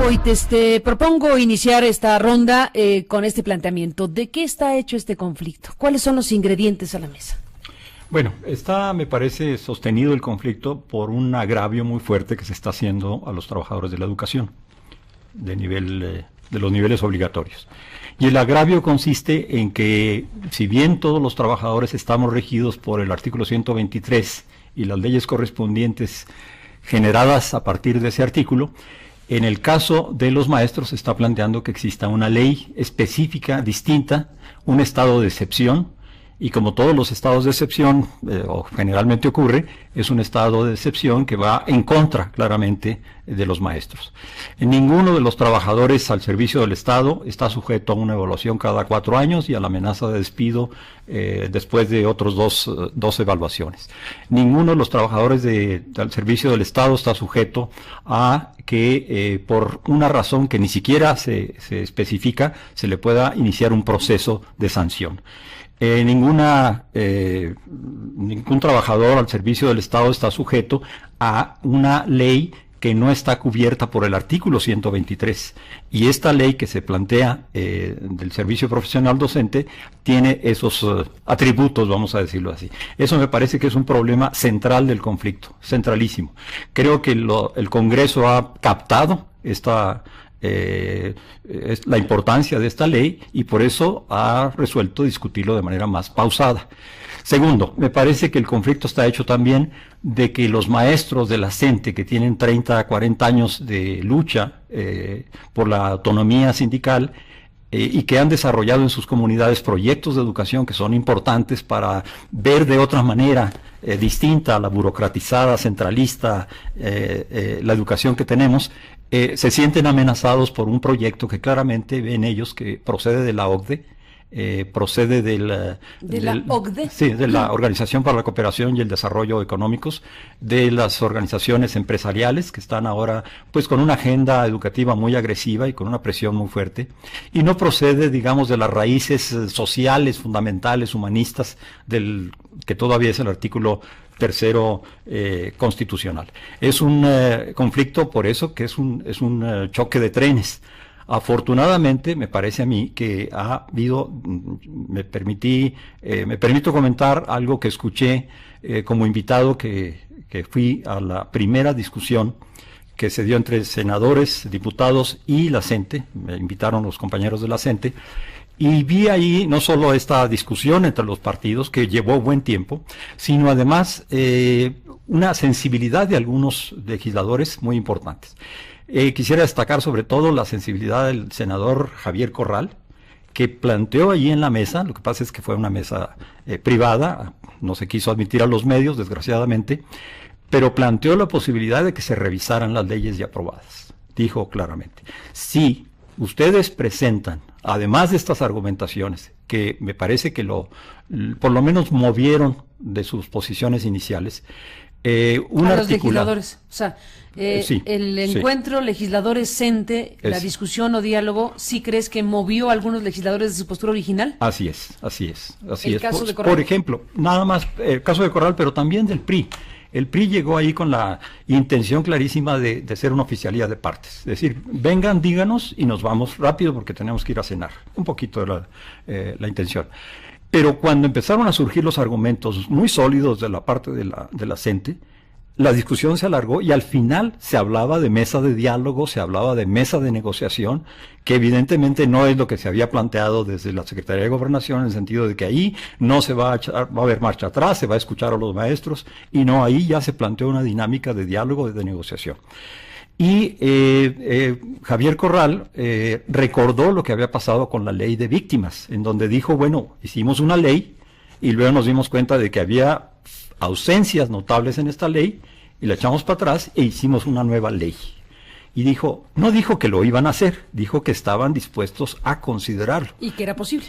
Boites, te propongo iniciar esta ronda con este planteamiento. ¿De qué está hecho este conflicto? ¿Cuáles son los ingredientes a la mesa? Bueno, está, me parece, sostenido el conflicto por un agravio muy fuerte que se está haciendo a los trabajadores de la educación, de los niveles obligatorios. Y el agravio consiste en que, si bien todos los trabajadores estamos regidos por el artículo 123 y las leyes correspondientes generadas a partir de ese artículo, en el caso de los maestros se está planteando que exista una ley específica, distinta, un estado de excepción, y como todos los estados de excepción, o generalmente ocurre, es un estado de excepción que va en contra, claramente, de los maestros. Ninguno de los trabajadores al servicio del Estado está sujeto a una evaluación cada 4 años y a la amenaza de despido después de otros dos evaluaciones. Ninguno de los trabajadores al servicio del Estado está sujeto a que por una razón que ni siquiera se especifica, se le pueda iniciar un proceso de sanción. Ningún trabajador al servicio del Estado está sujeto a una ley que no está cubierta por el artículo 123. Y esta ley que se plantea del servicio profesional docente tiene esos atributos, vamos a decirlo así. Eso me parece que es un problema central del conflicto, centralísimo. Creo que el Congreso ha captado es la importancia de esta ley y por eso ha resuelto discutirlo de manera más pausada. Segundo, me parece que el conflicto está hecho también de que los maestros de la CENTE, que tienen 30 a 40 años de lucha por la autonomía sindical, y que han desarrollado en sus comunidades proyectos de educación que son importantes para ver de otra manera distinta a la burocratizada, centralista, la educación que tenemos, se sienten amenazados por un proyecto que claramente ven ellos que procede de la OCDE, procede de la OCDE. Sí, de la Organización para la Cooperación y el Desarrollo Económicos, de las organizaciones empresariales que están ahora pues con una agenda educativa muy agresiva y con una presión muy fuerte, y no procede, digamos, de las raíces sociales, fundamentales, humanistas, que todavía es el artículo 3º constitucional. Es un conflicto, por eso, que es un choque de trenes. Afortunadamente, me parece a mí que ha habido, me permito comentar algo que escuché como invitado que fui a la primera discusión que se dio entre senadores, diputados y la CENTE, me invitaron los compañeros de la CENTE, y vi ahí no solo esta discusión entre los partidos, que llevó buen tiempo, sino además una sensibilidad de algunos legisladores muy importantes. Quisiera destacar sobre todo la sensibilidad del senador Javier Corral, que planteó allí en la mesa, lo que pasa es que fue una mesa privada, no se quiso admitir a los medios, desgraciadamente, pero planteó la posibilidad de que se revisaran las leyes ya aprobadas. Dijo claramente, si ustedes presentan, además de estas argumentaciones, que me parece que por lo menos movieron de sus posiciones iniciales, un a articulado. Los legisladores, o sea, sí, el encuentro legisladores-CENTE, la discusión o diálogo, ¿sí crees que movió a algunos legisladores de su postura original? Así es. El caso de Corral. Por ejemplo, nada más, el caso de Corral, pero también del PRI. El PRI llegó ahí con la intención clarísima de ser una oficialía de partes. Es decir, vengan, díganos y nos vamos rápido porque tenemos que ir a cenar. Un poquito de la intención. Pero cuando empezaron a surgir los argumentos muy sólidos de la parte de la CENTE, la discusión se alargó y al final se hablaba de mesa de diálogo, se hablaba de mesa de negociación, que evidentemente no es lo que se había planteado desde la Secretaría de Gobernación, en el sentido de que ahí no se va a haber marcha atrás, se va a escuchar a los maestros, y no, ahí ya se planteó una dinámica de diálogo y de negociación. Y Javier Corral recordó lo que había pasado con la ley de víctimas, en donde dijo, bueno, hicimos una ley y luego nos dimos cuenta de que había ausencias notables en esta ley y la echamos para atrás e hicimos una nueva ley. Y no dijo que lo iban a hacer, dijo que estaban dispuestos a considerarlo. Y que era posible.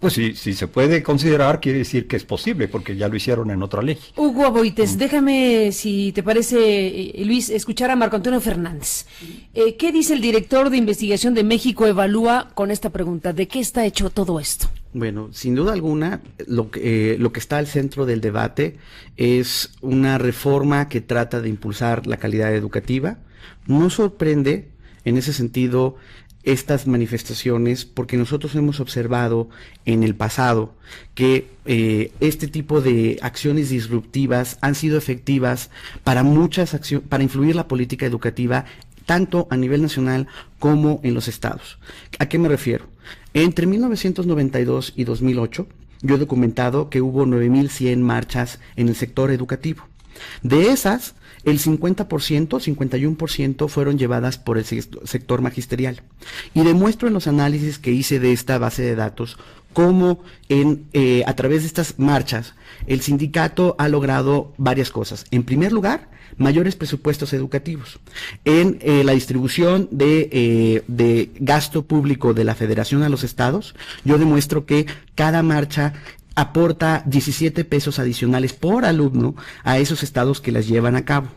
Pues si se puede considerar, quiere decir que es posible, porque ya lo hicieron en otra ley. Hugo Boites, déjame, si te parece, Luis, escuchar a Marco Antonio Fernández. ¿Qué dice el director de investigación de México Evalúa con esta pregunta? ¿De qué está hecho todo esto? Bueno, sin duda alguna, lo que está al centro del debate es una reforma que trata de impulsar la calidad educativa. No sorprende en ese sentido estas manifestaciones, porque nosotros hemos observado en el pasado que este tipo de acciones disruptivas han sido efectivas para muchas acciones, para influir la política educativa tanto a nivel nacional como en los estados. ¿A qué me refiero? Entre 1992 y 2008, yo he documentado que hubo 9.100 marchas en el sector educativo. De esas, el 50%, 51% fueron llevadas por el sector magisterial. Y demuestro en los análisis que hice de esta base de datos cómo a través de estas marchas el sindicato ha logrado varias cosas. En primer lugar, mayores presupuestos educativos. En la distribución de gasto público de la Federación a los estados, yo demuestro que cada marcha aporta 17 pesos adicionales por alumno a esos estados que las llevan a cabo.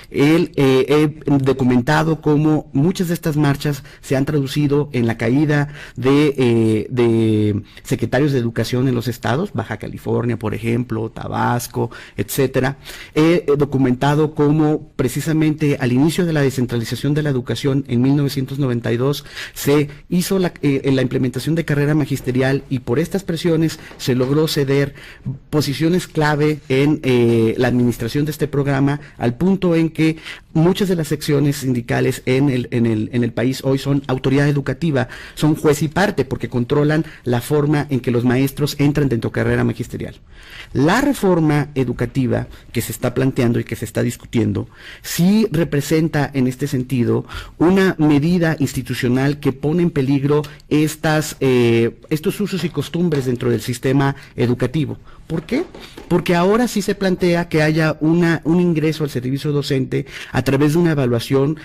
He documentado cómo muchas de estas marchas se han traducido en la caída de secretarios de educación en los estados, Baja California, por ejemplo, Tabasco, etcétera. He documentado cómo precisamente al inicio de la descentralización de la educación en 1992 se hizo la implementación de carrera magisterial y por estas presiones se logró ceder posiciones clave en la administración de este programa al punto en que muchas de las secciones sindicales en el país hoy son autoridad educativa, son juez y parte porque controlan la forma en que los maestros entran dentro de carrera magisterial. La reforma educativa que se está planteando y que se está discutiendo sí representa en este sentido una medida institucional que pone en peligro estos usos y costumbres dentro del sistema educativo. ¿Por qué? Porque ahora sí se plantea que haya un ingreso al servicio docente a través de una evaluación,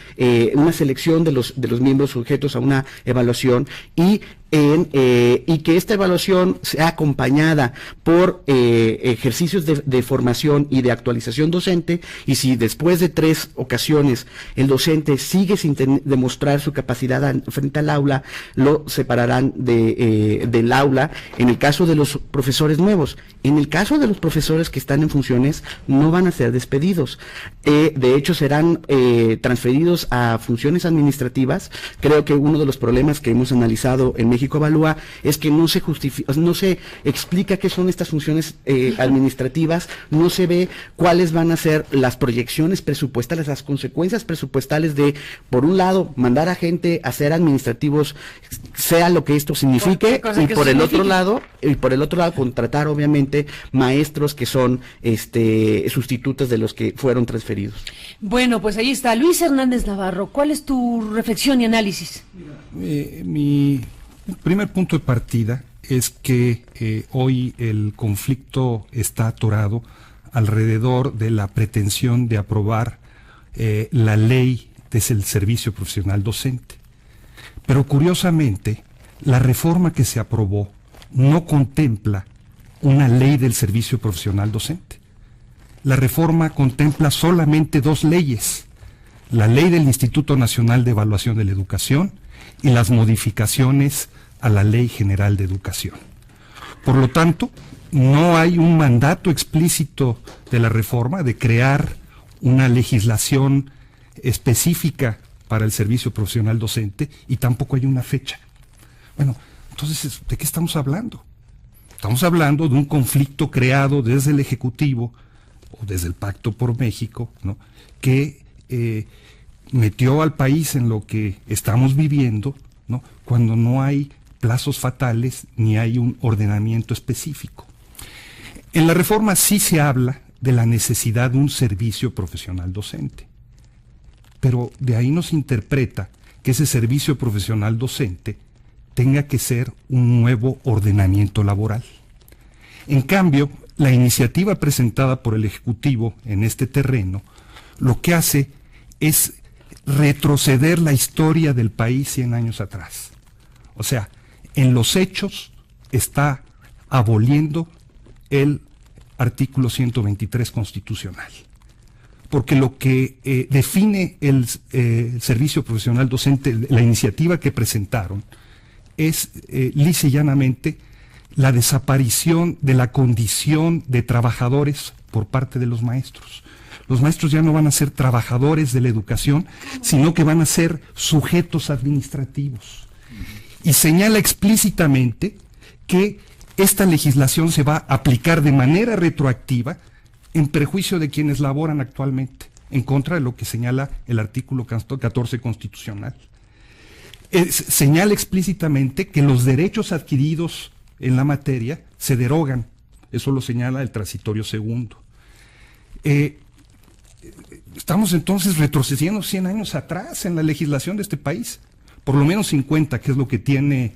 una selección de los miembros sujetos a una evaluación y que esta evaluación sea acompañada por ejercicios de formación y de actualización docente, y si después de 3 ocasiones el docente sigue sin demostrar su capacidad frente al aula, lo separarán del aula. En el caso de los profesores nuevos, en el caso de los profesores que están en funciones, no van a ser despedidos. De hecho, serán transferidos a funciones administrativas. Creo que uno de los problemas que hemos analizado en México Evalúa es que no se explica qué son estas funciones administrativas, no se ve cuáles van a ser las proyecciones presupuestales, las consecuencias presupuestales de, por un lado, mandar a gente a ser administrativos, sea lo que esto signifique, y por el otro lado, contratar obviamente maestros que son sustitutos de los que fueron transferidos. Bueno, pues ahí está. Luis Hernández Navarro, ¿cuál es tu reflexión y análisis? Mi primer punto de partida es que hoy el conflicto está atorado alrededor de la pretensión de aprobar la ley del servicio profesional docente. Pero curiosamente, la reforma que se aprobó no contempla una ley del servicio profesional docente. La reforma contempla solamente 2 leyes: la ley del Instituto Nacional de Evaluación de la Educación y las modificaciones a la Ley General de Educación. Por lo tanto, no hay un mandato explícito de la reforma de crear una legislación específica para el servicio profesional docente y tampoco hay una fecha. Bueno, entonces, ¿de qué estamos hablando? Estamos hablando de un conflicto creado desde el Ejecutivo o desde el Pacto por México, ¿no?, que metió al país en lo que estamos viviendo, ¿no?, cuando no hay plazos fatales ni hay un ordenamiento específico. En la reforma sí se habla de la necesidad de un servicio profesional docente, pero de ahí no se interpreta que ese servicio profesional docente tenga que ser un nuevo ordenamiento laboral. En cambio, la iniciativa presentada por el Ejecutivo en este terreno lo que hace es retroceder la historia del país 100 años atrás. O sea, en los hechos está aboliendo el artículo 123 constitucional. Porque lo que define el servicio profesional docente, la iniciativa que presentaron, es lisa y llanamente la desaparición de la condición de trabajadores por parte de los maestros. Los maestros ya no van a ser trabajadores de la educación, sino que van a ser sujetos administrativos. Y señala explícitamente que esta legislación se va a aplicar de manera retroactiva en perjuicio de quienes laboran actualmente, en contra de lo que señala el artículo 14 constitucional. Señala explícitamente que los derechos adquiridos en la materia se derogan. Eso lo señala el transitorio segundo. Estamos entonces retrocediendo 100 años atrás en la legislación de este país, por lo menos 50, que es lo que tiene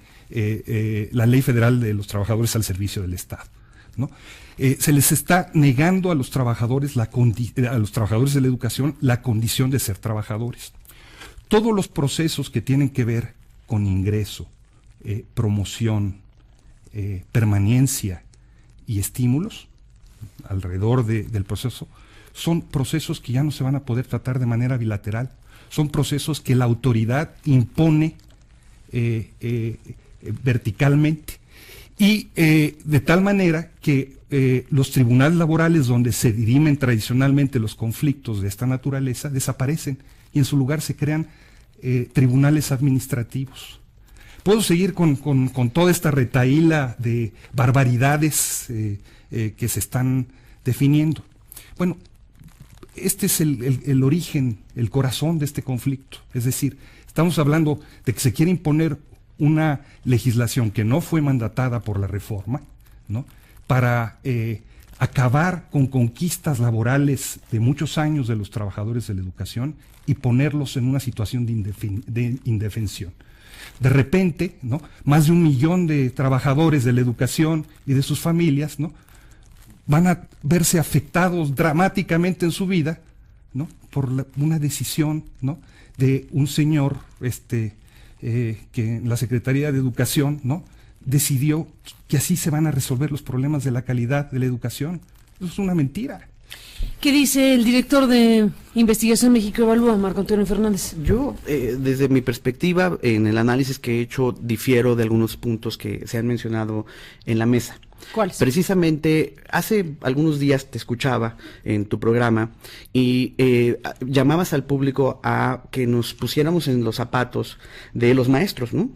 la Ley Federal de los Trabajadores al Servicio del Estado, ¿no? Se les está negando a los trabajadores de la educación la condición de ser trabajadores. Todos los procesos que tienen que ver con ingreso, promoción, permanencia y estímulos alrededor del proceso, son procesos que ya no se van a poder tratar de manera bilateral, son procesos que la autoridad impone verticalmente, y de tal manera que los tribunales laborales donde se dirimen tradicionalmente los conflictos de esta naturaleza desaparecen y en su lugar se crean tribunales administrativos. Puedo seguir con toda esta retahíla de barbaridades que se están definiendo. Bueno, este es el origen, el corazón de este conflicto. Es decir, estamos hablando de que se quiere imponer una legislación que no fue mandatada por la reforma, ¿no?, para acabar con conquistas laborales de muchos años de los trabajadores de la educación y ponerlos en una situación de indefensión. De repente, ¿no?, más de 1 millón de trabajadores de la educación y de sus familias, ¿no?, van a verse afectados dramáticamente en su vida, ¿no?, por una decisión, ¿no?, de un señor que en la Secretaría de Educación, ¿no?, decidió que así se van a resolver los problemas de la calidad de la educación. Eso es una mentira. ¿Qué dice el director de Investigación México Evalúa, Marco Antonio Fernández? Yo, desde mi perspectiva, en el análisis que he hecho, difiero de algunos puntos que se han mencionado en la mesa. ¿Cuáles? Precisamente, hace algunos días te escuchaba en tu programa y llamabas al público a que nos pusiéramos en los zapatos de los maestros, ¿no?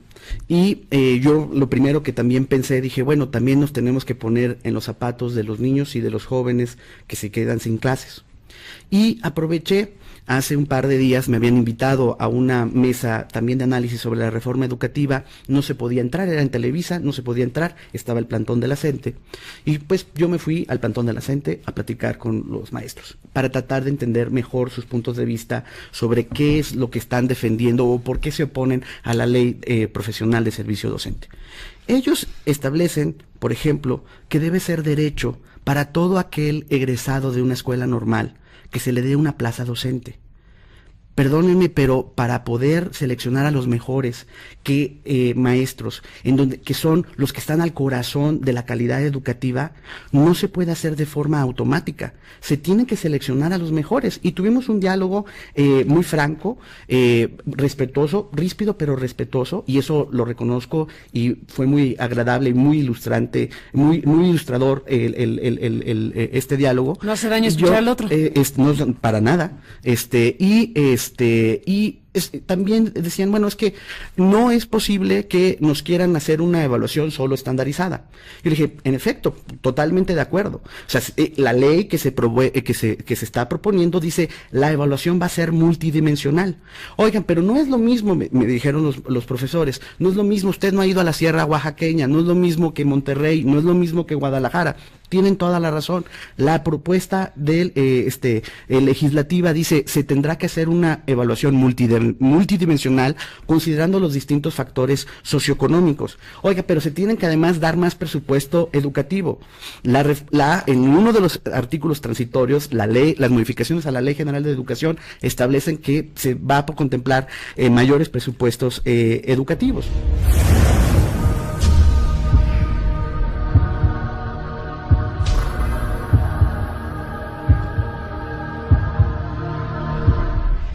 Y yo lo primero que también pensé, dije, bueno, también nos tenemos que poner en los zapatos de los niños y de los jóvenes que se quedan sin clases. Y aproveché, hace un par de días me habían invitado a una mesa también de análisis sobre la reforma educativa, no se podía entrar, era en Televisa, no se podía entrar, estaba el plantón de la CENTE, y pues yo me fui al plantón de la CENTE a platicar con los maestros, para tratar de entender mejor sus puntos de vista sobre qué es lo que están defendiendo o por qué se oponen a la ley profesional de servicio docente. Ellos establecen, por ejemplo, que debe ser derecho para todo aquel egresado de una escuela normal que se le dé una plaza docente. Perdónenme, pero para poder seleccionar a los mejores maestros, que son los que están al corazón de la calidad educativa, no se puede hacer de forma automática. Se tiene que seleccionar a los mejores. Y tuvimos un diálogo muy franco, respetuoso, ríspido pero respetuoso, y eso lo reconozco, y fue muy agradable y muy ilustrante, muy ilustrador este diálogo. No hace daño escuchar al otro. No, para nada. También decían, bueno, es que no es posible que nos quieran hacer una evaluación solo estandarizada. Yo le dije, en efecto, totalmente de acuerdo. O sea, la ley que se está proponiendo dice, la evaluación va a ser multidimensional. Oigan, pero no es lo mismo, me dijeron los profesores, no es lo mismo, usted no ha ido a la Sierra Oaxaqueña, no es lo mismo que Monterrey, no es lo mismo que Guadalajara. Tienen toda la razón. La propuesta del legislativa dice, se tendrá que hacer una evaluación multidimensional considerando los distintos factores socioeconómicos. Oiga, pero se tienen que además dar más presupuesto educativo. En uno de los artículos transitorios, las modificaciones a la Ley General de Educación establecen que se va a contemplar mayores presupuestos educativos.